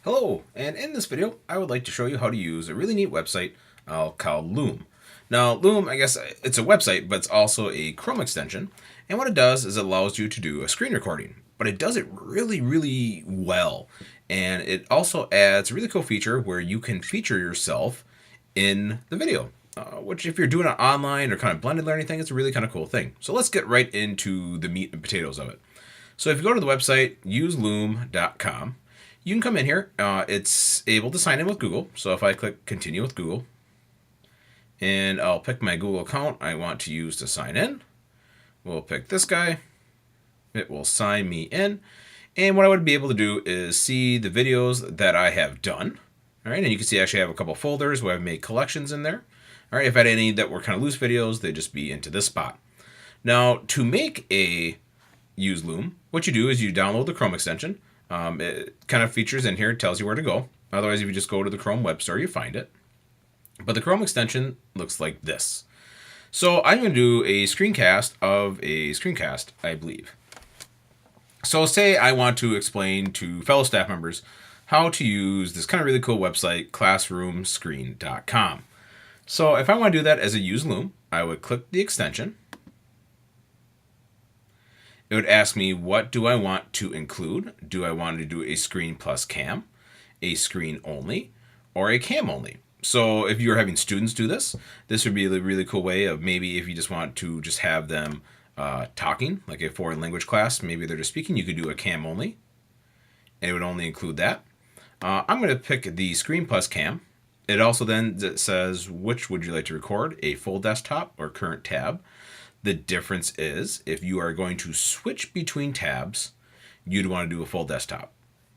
Hello, and in this video, I would like to show you how to use a really neat website called Loom. Now, Loom, I guess it's a website, but it's also a Chrome extension. And what it does is it allows you to do a screen recording, but it does it really, really well. And it also adds a really cool feature where you can feature yourself in the video, which if you're doing it online or kind of blended learning thing, it's a really kind of cool thing. So let's get right into the meat and potatoes of it. So if you go to the website, useloom.com, you can come in here. It's able to sign in with Google. So if I click continue with Google, and I'll pick my Google account I want to use to sign in. We'll pick this guy. It will sign me in. And what I would be able to do is see the videos that I have done. All right, and you can see I actually have a couple folders where I've made collections in there. All right, if I had any that were kind of loose videos, they'd just be into this spot. Now, to make a use Loom, what you do is you download the Chrome extension. It kind of features in here, it tells you where to go. Otherwise, if you just go to the Chrome web store, you find it. But the Chrome extension looks like this. So I'm going to do a screencast of a screencast, I believe. So say I want to explain to fellow staff members how to use this kind of really cool website, classroomscreen.com. So if I want to do that as a use Loom, I would click the extension. It would ask me, what do I want to include? Do I want to do a screen plus cam, a screen only, or a cam only? So if you're having students do this, this would be a really cool way of maybe if you just want to just have them talking, like a foreign language class, maybe they're just speaking, you could do a cam only, and it would only include that. I'm going to pick the screen plus cam. It also then says, which would you like to record, a full desktop or current tab? The difference is if you are going to switch between tabs, you'd want to do a full desktop.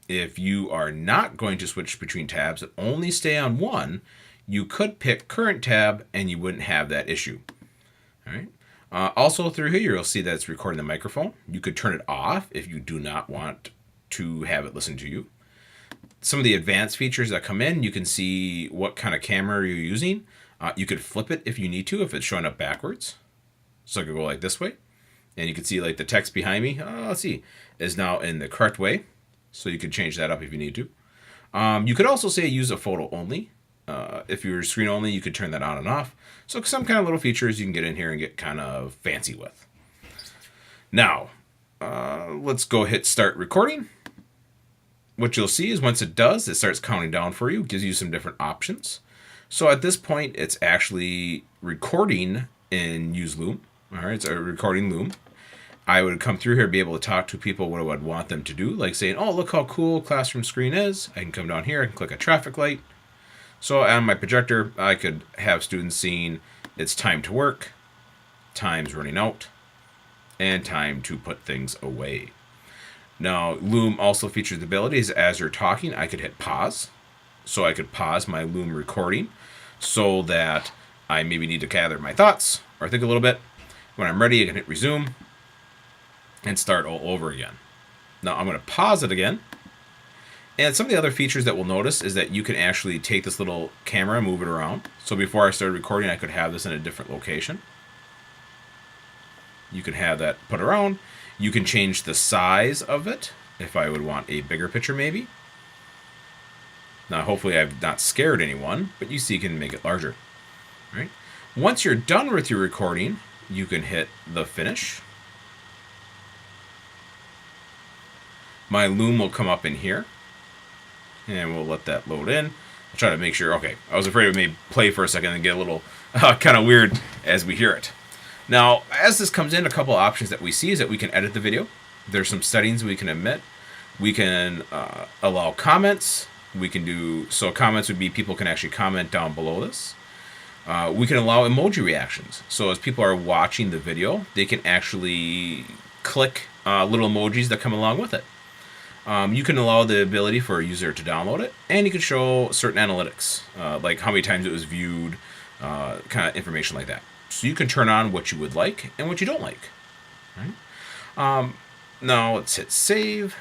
If you are not going to switch between tabs and only stay on one, you could pick current tab and you wouldn't have that issue. All right. Also through here, you'll see that it's recording the microphone. You could turn it off if you do not want to have it listen to you. Some of the advanced features that come in, you can see what kind of camera you're using. You could flip it if you need to, if it's showing up backwards. So I could go like this way, and you can see like the text behind me, let's see, is now in the correct way. So you could change that up if you need to. You could also say use a photo only. If you're screen only, you could turn that on and off. So some kind of little features you can get in here and get kind of fancy with. Now, let's go hit start recording. What you'll see is once it does, it starts counting down for you, gives you some different options. So at this point, it's actually recording in use Loom. All right, it's a recording Loom. I would come through here, be able to talk to people what I would want them to do, like saying, oh, look how cool classroom screen is. I can come down here, I can click a traffic light. So on my projector, I could have students seeing it's time to work, time's running out, and time to put things away. Now, Loom also features the abilities as you're talking, I could hit pause. So I could pause my Loom recording so that I maybe need to gather my thoughts or think a little bit. When I'm ready, I can hit resume and start all over again. Now I'm going to pause it again. And some of the other features that we'll notice is that you can actually take this little camera and move it around. So before I started recording, I could have this in a different location. You can have that put around. You can change the size of it if I would want a bigger picture maybe. Now hopefully I've not scared anyone, but you see you can make it larger. Right? Once you're done with your recording, you can hit the finish. My Loom will come up in here, and we'll let that load in. I'll try to make sure, okay, I was afraid it may play for a second and get a little kind of weird as we hear it. Now, as this comes in, a couple of options that we see is that we can edit the video. There's some settings we can omit. We can allow comments. We can do, so comments would be people can actually comment down below this. We can allow emoji reactions. So as people are watching the video, they can actually click little emojis that come along with it. You can allow the ability for a user to download it, and you can show certain analytics, like how many times it was viewed, kind of information like that. So you can turn on what you would like and what you don't like. Right? Now let's hit save.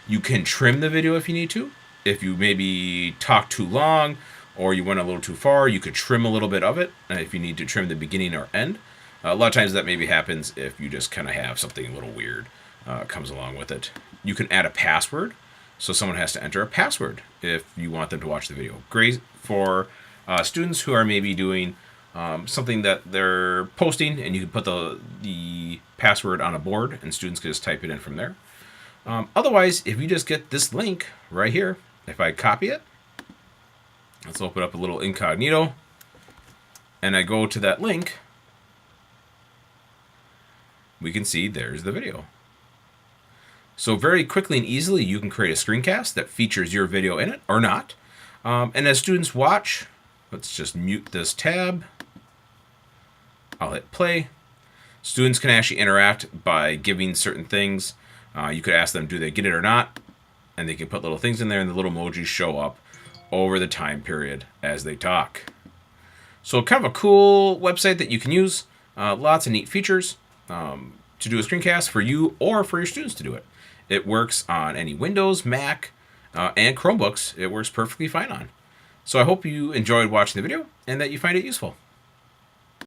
You can trim the video if you need to. If you maybe talk too long or you went a little too far, you could trim a little bit of it if you need to trim the beginning or end. A lot of times that maybe happens if you just kind of have something a little weird comes along with it. You can add a password. So someone has to enter a password if you want them to watch the video. Great for students who are maybe doing something that they're posting, and you can put the password on a board and students can just type it in from there. Otherwise, if you just get this link right here, if I copy it, let's open up a little incognito, and I go to that link, we can see there's the video. So very quickly and easily, you can create a screencast that features your video in it or not. And as students watch, let's just mute this tab. I'll hit play. Students can actually interact by giving certain things. You could ask them, do they get it or not? And they can put little things in there, and the little emojis show up over the time period as they talk. So kind of a cool website that you can use. Lots of neat features to do a screencast for you or for your students to do it. It works on any Windows, Mac, and Chromebooks. It works perfectly fine on. So I hope you enjoyed watching the video and that you find it useful.